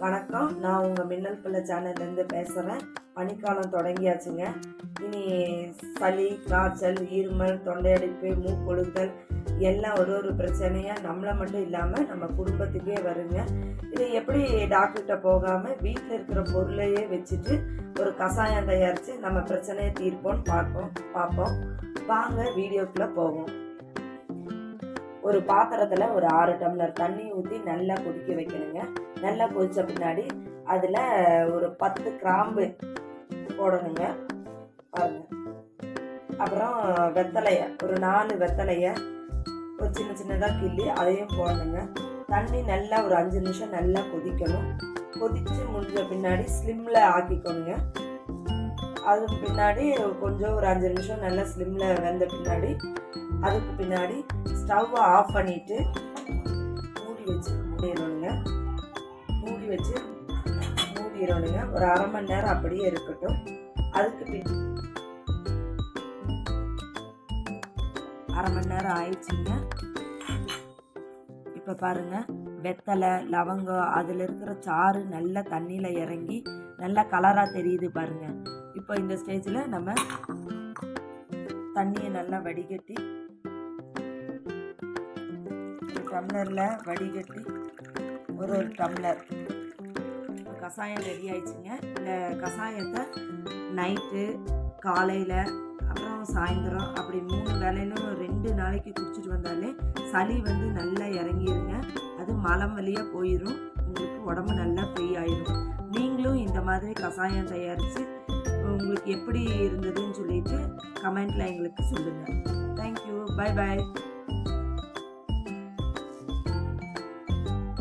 வணக்கம். நான் உங்கள் மின்னல் பிள்ளை சேனல்லேருந்து பேசுகிறேன். பனிக்காலம் தொடங்கியாச்சுங்க. இனி சளி, காய்ச்சல், இருமல், தொண்டையடைப்பு, மூக்கொழுக்கல் எல்லாம் ஒரு பிரச்சனையாக நம்மளை மட்டும் இல்லாமல் நம்ம குடும்பத்துக்கே வருங்க. இது எப்படி டாக்டர்கிட்ட போகாமல் வீட்டில் இருக்கிற பொருளையே வச்சுட்டு ஒரு கஷாயம் தயாரித்து நம்ம பிரச்சனையை தீர்ப்போன்னு பார்ப்போம். வாங்க வீடியோக்குள்ளே போவோம். ஒரு பாத்திரத்தில் ஒரு 6 டம்ளர் தண்ணி ஊற்றி நல்லா கொதிக்க வைக்கணுங்க. நல்லா கொதிச்ச பின்னாடி அதில் ஒரு 10 கிராம்பு போடணுங்க பாருங்க. அப்புறம் வெத்தலையை ஒரு 4 வெத்தலையை ஒரு சின்னதாக கிள்ளி அதையும் போடணுங்க. தண்ணி நல்லா ஒரு 5 நிமிஷம் நல்லா கொதிக்கணும். கொதித்து முடிஞ்ச பின்னாடி ஸ்லிம்மில் ஆக்கிக்கணுங்க. அதுக்கு பின்னாடி கொஞ்சம் ஒரு 5 நிமிஷம் நல்லா ஸ்லிம்மில் வெந்த பின்னாடி அதுக்கு பின்னாடி ஸ்டவ்வை ஆஃப் பண்ணிவிட்டு மூடி வச்சு மூடிடணுங்க. ஒரு அரை மணி நேரம் அப்படியே இருக்கட்டும். அதுக்கு அரை மணி நேரம் ஆயிடுச்சுங்க. இப்போ பாருங்கள், வெத்தலை, லவங்கம் அதில் இருக்கிற சாறு நல்லா தண்ணியில் இறங்கி நல்லா கலராக தெரியுது பாருங்கள். இப்போ இந்த ஸ்டேஜில் நம்ம தண்ணியை நல்லா வடிகட்டி டம்ளரில் வடிகட்டி ஒரு டம்ளர் கஷாயம் ரெடி ஆயிடுச்சுங்க. இந்த கஷாயத்தை நைட்டு, காலையில், அப்புறம் சாயந்தரம் அப்படி 3 வேளையிலும் 2 நாளைக்கு குடிச்சிட்டு வந்தாலே சளி நல்லா இறங்கிடுங்க. அது மலம் வழியாக போயிடும். உங்களுக்கு உடம்பு நல்லா ஃப்ரீ ஆயிடும். நீங்களும் இந்த மாதிரி கஷாயம் தயாரித்து உங்களுக்கு எப்படி இருந்ததுன்னு சொல்லிட்டு கமெண்ட்டில் எங்களுக்கு சொல்லுங்கள். தேங்க்யூ. பை.